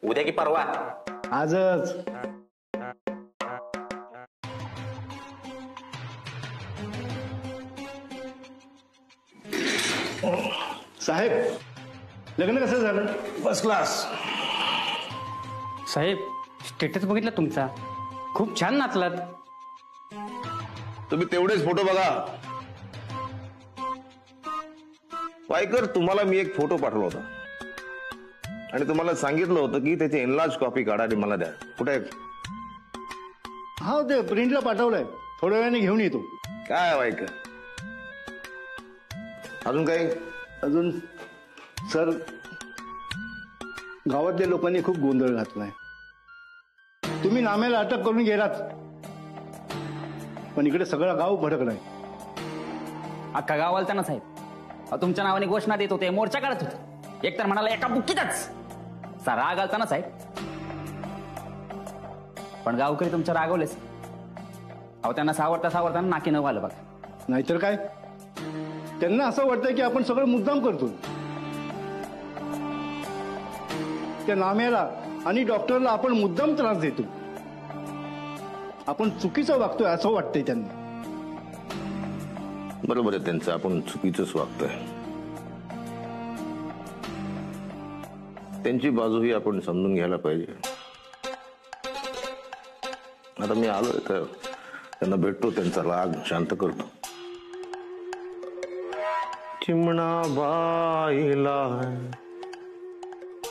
उद्या की परवा? आजच. साहेब, लग्न कसं झालं? First class. साहेब, स्टेटस बघितला तुमचा, खूप छान नाचलात. तुम्ही तेवढेच फोटो बघा. वायकर, तुम्हाला मी एक फोटो पाठवला होता आणि तुम्हाला सांगितलं होतं की त्याची एनलार्ज कॉपी काढा आणि मला द्या. कुठे आहे? हा, ते प्रिंटला पाठवलंय, थोड्या वेळाने घेऊन येतो. काय वायकर, अजून काही? अजून सर, गावातल्या लोकांनी खूप गोंधळ घातलाय. तुम्ही नाम्याला अटक करून गेलात, पण इकडे सगळं गाव भडकलाय. अख्खा गाव आलता ना साहेब. तुमच्या नावाने घोषणा देत होते, मोर्चा काढत होते. एकतर म्हणाला एका बुक्कीतच. राग आलता ना साहेब. पण गावकरी तुमच्या रागवलेच. अहो, त्यांना सावरता नाकी न आलं बघा. नाहीतर काय, त्यांना असं वाटतंय की आपण सगळं मुद्दाम करतो. त्या नाम्याला आणि डॉक्टरला आपण मुद्दाम त्रास देतो. आपण चुकीचं वागतोय असं वाटतंय त्यांना. बरोबर आहे त्यांचं, आपण चुकीचंच वागतोय. त्यांची बाजूही आपण समजून घ्यायला पाहिजे. आता मी आलोय तर त्यांना भेटतो, त्यांचा राग शांत करतो. चिमणा बाईला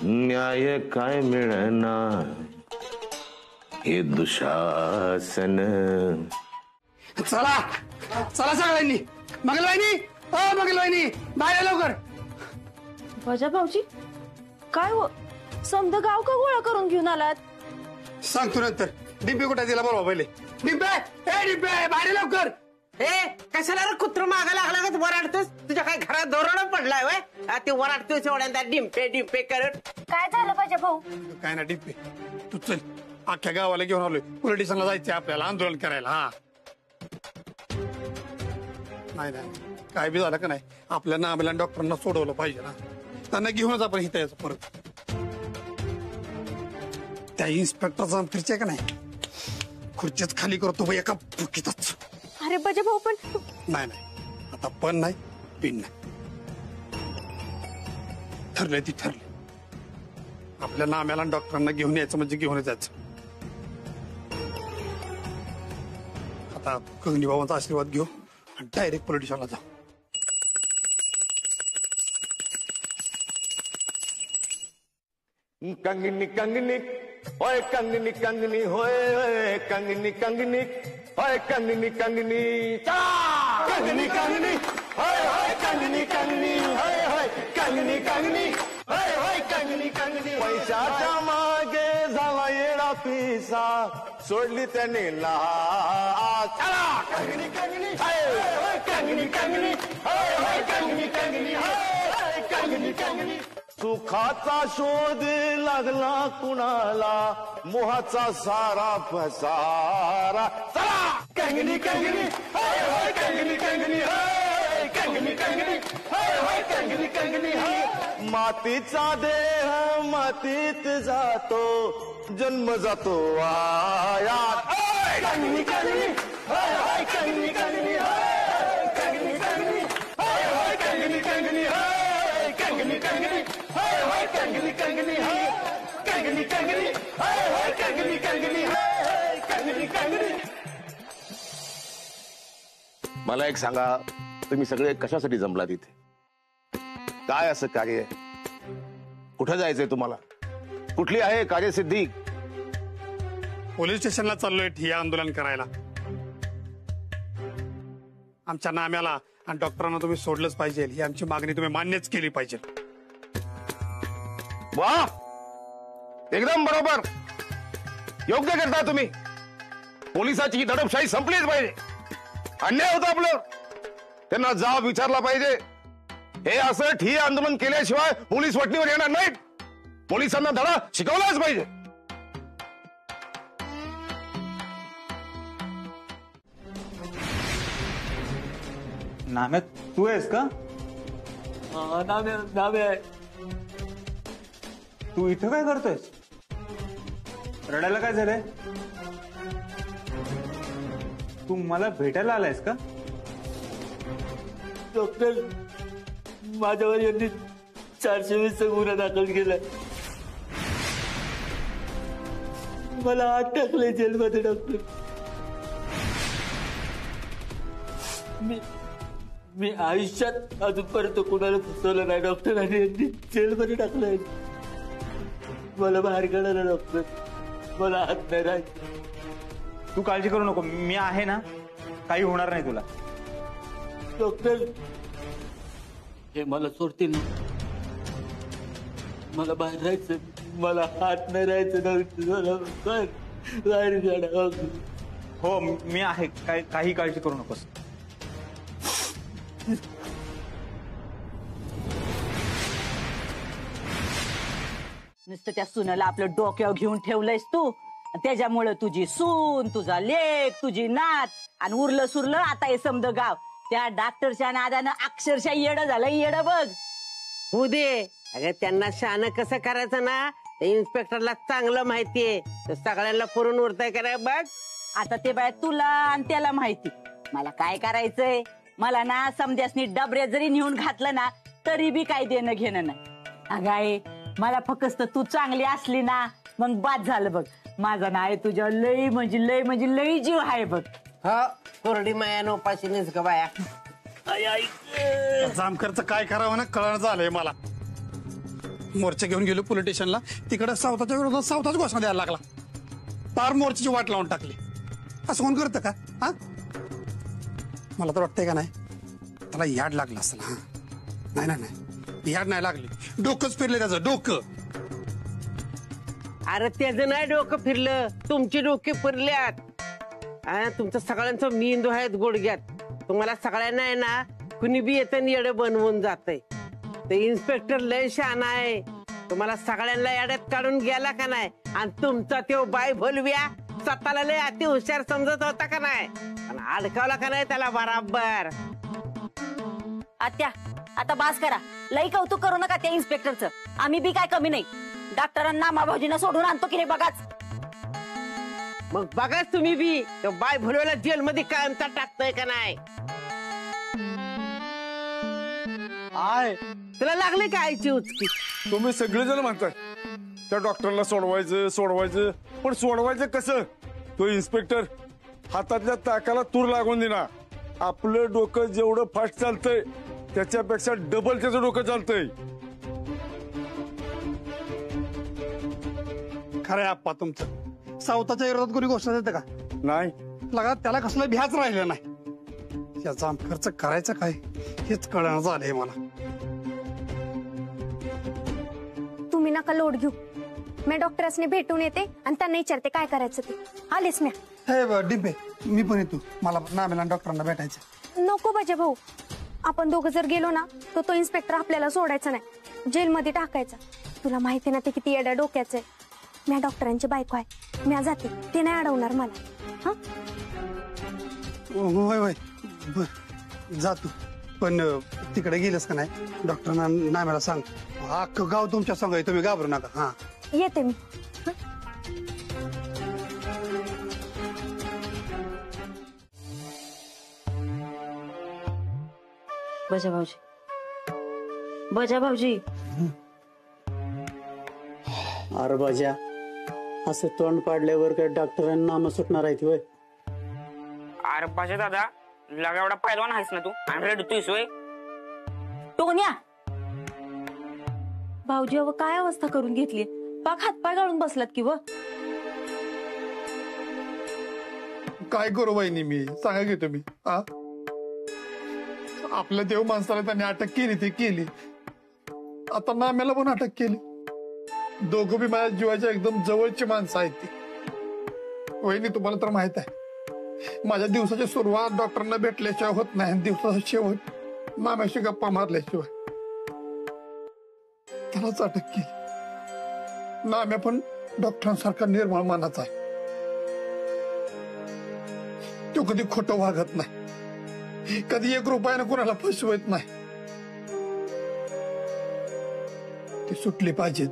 न्याय काय मिळना, हे दुशासन. चला चला सगळ्यांनी. मंगलवाहिनी, ओ मंगलवाहिनी, बाहेर या लवकर. बजा भाऊजी, काय हो, समद गाव का गोळा करून घेऊन आलात? सांगतो नंतर. डिंपे कुठे दिला बरोबर पहिले. डिंपे, ए डिंपे, बाहेर ये लवकर. कशाला रे कुत्र मागा लागला का वराडतोस? तुझ्या काय घरात धोरण पडलाय वय? ते वराडतोस एवढ्यांदा डिंपे डिंपे करत. काय झालं पाहिजे भाऊ? काय ना डिंपे, तू चल. अख्ख्या गावाला घेऊन आलोय. पोलीस स्टेशनला जायचंय आपल्याला, आंदोलन करायला. हा, नाही नाही, काय बी झालं का नाही, आपल्या नामेला डॉक्टरांना सोडवलं पाहिजे ना. त्यांना घेऊनच आपण इथं यायचं परत. त्या इन्स्पेक्टरचा फिरचे का नाही, खुर्चीच खाली करतो एका फुकीतच. अरे बजा भाऊ, पण नाही नाही, आता पण नाही, पिन नाही. ठरलंय ती ठरली. आपल्या नाम्याला डॉक्टरांना घेऊन यायचं म्हणजे घेऊनच यायचं. आता गगनी बाबांचा आशीर्वाद घेऊ आणि डायरेक्ट पोलीस स्टेशनला जाऊ. कंगनी कंगनी होय, कंगनी कंगनी होय, कंगनी कंगनी होय, कंगनी कंगनी कंगनी कंगनी होय होय, कंगनी कंगनी होय होय, कंगनी कंगनी होय होय, कंगनी कंगनी. पैशाच्या मागे झाला येडा पिसा, सोडली त्याने लाज. कंगनी कंगनी होय होय, कंगनी कंगनी होय होय, कंगनी कंगनी होय, कंगनी कंगनी. सुखाचा शोध लागला कुणाला, मोहाचा सारा पसारा. चला कंगनी कंगनी होय होय, कंगनी कंगनी होय, कंगनी कंगनी होय होय, कंगनी कंगनी होय. मातीचा देह मातीत जातो, जन्म जातो वाया. कंगनी कंगनी होय होय, कंगनी कंगनी होय, कंगनी कंगनी होय होय, कंगनी कंगनी होय, कंगनी कंगनी होय होय, कंगनी कंगनी होय, कंगनी कंगनी होय होय, कंगनी कंगनी होय, कंगनी कंगनी. मला एक सांगा, तुम्ही सगळे कशासाठी जमला तिथे? काय असं कार्य? कुठं जायचंय तुम्हाला? कुठली आहे कार्यसिद्धी? पोलीस स्टेशनला चाललोय हे आंदोलन करायला. आमच्या नाम्याला आणि डॉक्टरांना तुम्ही सोडलंच पाहिजे, ही आमची मागणी तुम्ही मान्यच केली पाहिजे. वा, एकदम बरोबर, योग्य करता तुम्ही. पोलिसाची ही दडपशाही संपलीच पाहिजे. अन्याय होता आपलं, त्यांना जाब विचारला पाहिजे. हे असं ठिय्या आंदोलन केल्याशिवाय पोलीस वटणीवर येणार नाहीत. पोलिसांना धडा शिकवलाच पाहिजे. नाम्या, तू आहेस का? नामे तू इथं काय करतोयस? रडायला काय झालंय? तू मला भेटायला आलायस का? डॉक्टर, माझ्यावर यांनी 420 गुन्हा दाखल केला. मला आत टाकलंय जेलमध्ये. डॉक्टर, मी आयुष्यात अजूनपर्यंत कोणाला फसवलं नाही डॉक्टर, आणि यांनी जेलमध्ये टाकलंय. मला बाहेर काढा डॉक्टर, मला हात नाही राहायचं. तू काळजी करू नको, मी आहे ना, काही होणार नाही तुला. डॉक्टर, हे मला सोडतील ना? मला बाहेर राहायचं, मला हात नाही राहायचं डॉक्टर, मला बाहेर काढा. हो, मी आहे, काही काळजी करू नकोस. नुसतं त्या सुनाला आपलं डोक्यावर घेऊन ठेवलंयस तू. त्याच्यामुळे तुझी सून, तुझा लेक, तुझी नात आणि उरलं सुरलं आता हे समद गाव त्या डॉक्टरच्या नादानं अक्षरशः येडं झालं. येडं बघ. होऊ दे. अगं त्यांना शहाणं कसं करायचं ना, इन्स्पेक्टरला चांगलं माहितीये. सगळ्यांना पुरून उरताय का नाही बघ. आता ते बाय तुला आणि त्याला माहिती. मला काय करायचंय? मला ना समद्यासनी डबऱ्यात जरी नेऊन घातलं ना तरी बी काय देणं घेणं नाही. अगाय, मला फक्त तू चांगली असली ना मग बाद झालं बघ. माझा नाही तुझ्या लई म्हणजे लई जीव आहे बघ. हा, कोरडी मायानं उपाशीनेच ग बाया. जामकरचं काय करावं ना कळण झालंय मला. मोर्चा घेऊन गेलो पोलीस स्टेशनला, तिकडे सावताच्या विरोधात सावताच घोषणा द्यायला लागला. पार मोर्चाची वाट लावून टाकली. असं कोण करतं का? हा, मला तर वाटतंय का नाही त्याला याड लागलं असेल. हा, नाही, याड नाही लागली, डोकंच फिरले त्याचं डोकं. अरे त्याचं नाही डोकं फिरलं, तुमची डोके फिरल्यात. तुमचं सगळ्यांचं मेंदू आहेत गुडघ्यात. तुम्हाला सगळ्यांना आहे ना कुणी बी येतं येडं बनवून जातंय. ते इन्स्पेक्टर लय शहाणा आहे. तुम्हाला सगळ्यांना याड्यात काढून गेला का नाही, आणि तुमचा तो बाय भोलव्या स्वतःला लय अति हुशार समजत होता का नाही, आणि अडकावला का नाही त्याला बराबर. आत्या, आता बास करा. लई कौतुक करू नका त्या इन्स्पेक्टरचं. आम्ही बी काय कमी नाही. डॉक्टरांना माभाऊजींना सोडून आणतो की नाही बघाच. मग बघाच तुम्ही बी तो बाय भोलव्याला जेलमध्ये कायमचा टाकतोय का नाही. तुला लागले का आईची उचकी? तुम्ही सगळेजण म्हणताय त्या डॉक्टरला सोडवायचं, पण सोडवायचं कसं? तो इन्स्पेक्टर हातातल्या ताकाला तूर लागून देणार. आपलं डोकं जेवढं फास्ट चालतंय त्याच्यापेक्षा डबल त्याचं डोकं चालतंय. खरंय आप्पा तुमचं. सावताच्या विरोधात कोणी घोषणा देतं का? नाही. लगा त्याला कसलं भ्याच राहिलं नाही. या जामकरचं करायचं काय हेच कळणं झालंय मला. तुम्ही नका लोड घेऊ. मी डॉक्टरांनी भेटून येते आणि त्यांना विचारते काय करायचं ते. आलेच मी. हे डिंपे, मी पण येतो. मला नामेला डॉक्टरांना भेटायचं. नको बजा भाऊ, आपण दोघं जर गेलो ना तर तो इन्स्पेक्टर आपल्याला सोडायचा नाही, जेलमध्ये टाकायचा. तुला माहिती ना ते किती येड्या डोक्याचं आहे. मी डॉक्टरांची बायको आहे, मी जाते, ते नाही अडवणार मला. हा, होय जा तू. पण तिकडे गेलंस का नाही डॉक्टरांना नामेला सांग. अख्खं गाव तुमच्या संग आहे, तुम्ही घाबरू नका. हा, येते मी. बजा भाऊजी. अरे बजा, असे तोंड पाडल्यावर काय डॉक्टरांना नाम सुटणार आहे होय? अरे बजा दादा, लगा एवढा पहिलवान आहेस ना तू, आणि रडतोयस होय? टोन्या, भाऊजी अव काय अवस्था करून घेतली. पाक हातपाय गाळून बसलात की व. काय करू बहिणी मी, सांगा की तुम्ही. आपल्या देव माणसाला त्यांनी अटक केली ती केली, आता नाम्याला पण अटक केली. दोघं बी माझ्या जीवाच्या एकदम जवळची माणसं आहेत ती. वहिनी तुम्हाला तर माहित आहे, माझ्या दिवसाची सुरुवात डॉक्टरांना भेटल्याशिवाय होत नाही, दिवसाचा शेवट नाम्याशी गप्पा मारल्याशिवाय. त्यालाच अटक केली. नाम्या पण डॉक्टरांसारखा निर्मळ मनाचा आहे. तो कधी खोटं वागत नाही, कधी 1 रुपयानं कोणाला फसवत नाही. ती सुटली पाहिजे,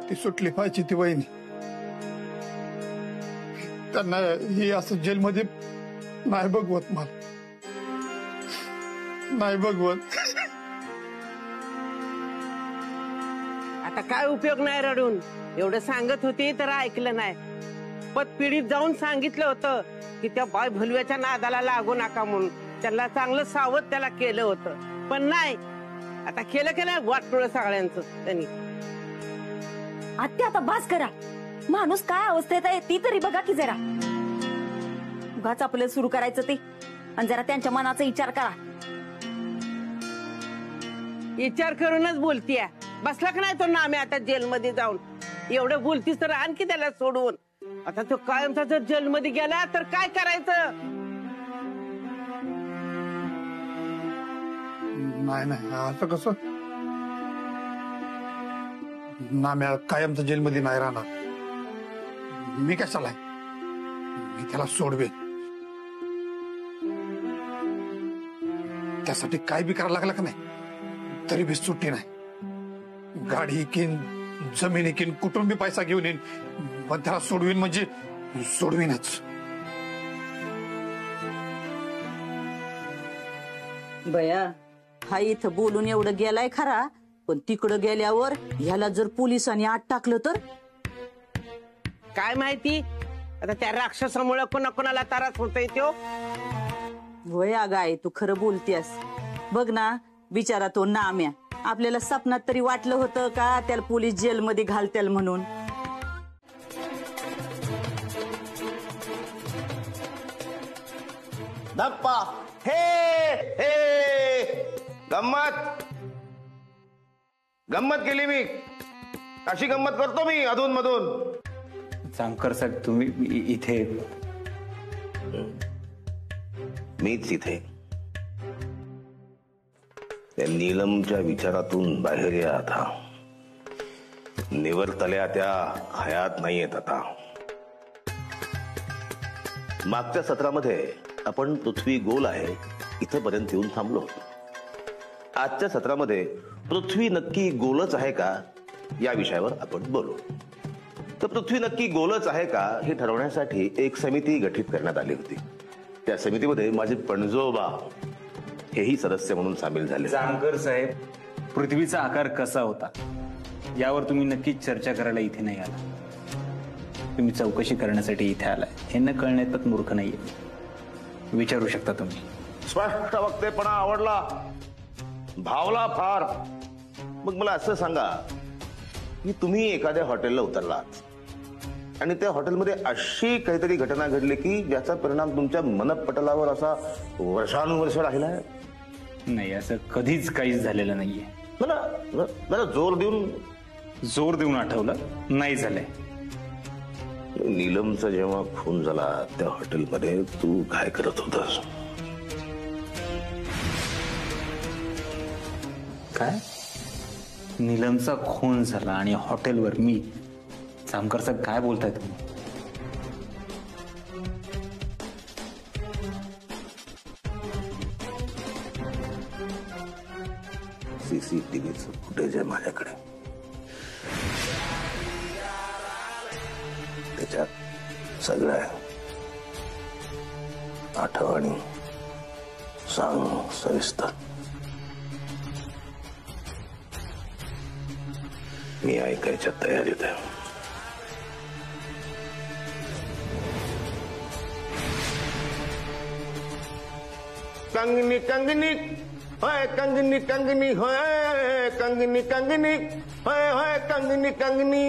ती सुटली पाहिजे ती वहिनी. त्यांना ही असं जेलमध्ये नाही बघवत मला, नाही बघवत. आता काय उपयोग नाही रडून, एवढं सांगत होती तर ऐकलं नाही. पतपिढीत जाऊन सांगितलं होतं की त्या बाय भलव्याच्या नादाला लागू नका म्हणून, त्याला चांगलं सावध त्याला केलं होतं, पण नाही. आता केलं वाटोळं सगळ्यांचं त्यांनी. आत्या आता बास करा, माणूस काय अवस्थेत आहे ती तरी बघा की जरा. उगाच आपलं सुरू करायचं ते, आणि जरा त्यांच्या मनाचा विचार करा. विचार करूनच बोलतीय. बसला का नाही तो नाम्या आता जेलमध्ये जाऊन? एवढं बोलतीस तर आणखी त्याला सोडवून. आता तो कायमचा जर जेलमध्ये गेला तर काय करायचं? नाही असं कसं? नाम्या कायमचं जेलमध्ये नाही राहणार. मी कशाला, मी त्याला सोडवेन. त्यासाठी काय बी करायला लागलं का नाही तरी बी सुट्टी नाही. गाडी किन, जमिनी किन, कुटुंबी पैसा घेऊन येईन, पण त्याला सोडवीन म्हणजे सोडवीनच. बया, हा इथं बोलून एवढं गेलाय खरा, पण तिकडं गेल्यावर ह्याला जर पोलिसांनी आत टाकलं तर काय माहिती. आता त्या राक्षसामुळे कोणाकोणाला त्रास होतोय तो. होय अगाय, तू खरं बोलतेस. बघ ना, बिचारा तो नाम्या, आपल्याला सपनात तरी वाटलं होतं का त्याला पोलीस जेलमध्ये घालतील म्हणून. धप्पा हे हे गंमत गंमत केली मी. अशी गंमत करतो मी अधून मधून. जामकर साहेब, तुम्ही इथे? मीच इथे. त्या नीलमच्या विचारातून बाहेर या आता. निवर्तल्या त्या हयात नाहीयेत आता. मागच्या सत्रामध्ये आपण पृथ्वी गोल आहे इथपर्यंत येऊन थांबलो. आजच्या सत्रामध्ये पृथ्वी नक्की गोलच आहे का या विषयावर आपण बोलू. तर पृथ्वी नक्की गोलच आहे का हे ठरवण्यासाठी एक समिती गठीत करण्यात आली होती. त्या समितीमध्ये माझे पणजोबा हेही सदस्य म्हणून सामील झाले. जामकर साहेब, पृथ्वीचा आकार कसा होता यावर तुम्ही नक्कीच चर्चा करायला इथे नाही आला. तुम्ही चौकशी करण्यासाठी इथे आलाय हे न कळण्यात मूर्ख नाहीये. विचारू शकता तुम्ही. स्पष्ट वक्तेपणा आवडला, भावला फार. मग मला असं सांगा की तुम्ही एखाद्या हॉटेलला उतरलात आणि त्या हॉटेलमध्ये अशी काहीतरी घटना घडली की ज्याचा परिणाम तुमच्या मनपटलावर असा वर्षानुवर्ष राहिलाय? नाही, असं कधीच काहीच झालेलं नाहीये. मला जोर देऊन आठवलं नाही झालंय. नीलमचा जेव्हा खून झाला त्या हॉटेलमध्ये तू काय करत होतास? काय? नीलमचा खून झाला आणि हॉटेलवर मी? जामकर साहेब, काय बोलताय तुम्ही? सीसीटीव्हीचं फुटेज आहे माझ्याकडे. त्याच्यात सगळ्या आठवणी सांग सविस्तर. मी ऐकायच्या तयारीत आहे. कंगनी कंगनी होय, कंगनी कंगनी होय, कंगनी कंगनी होय होय, कंगनी कंगनी.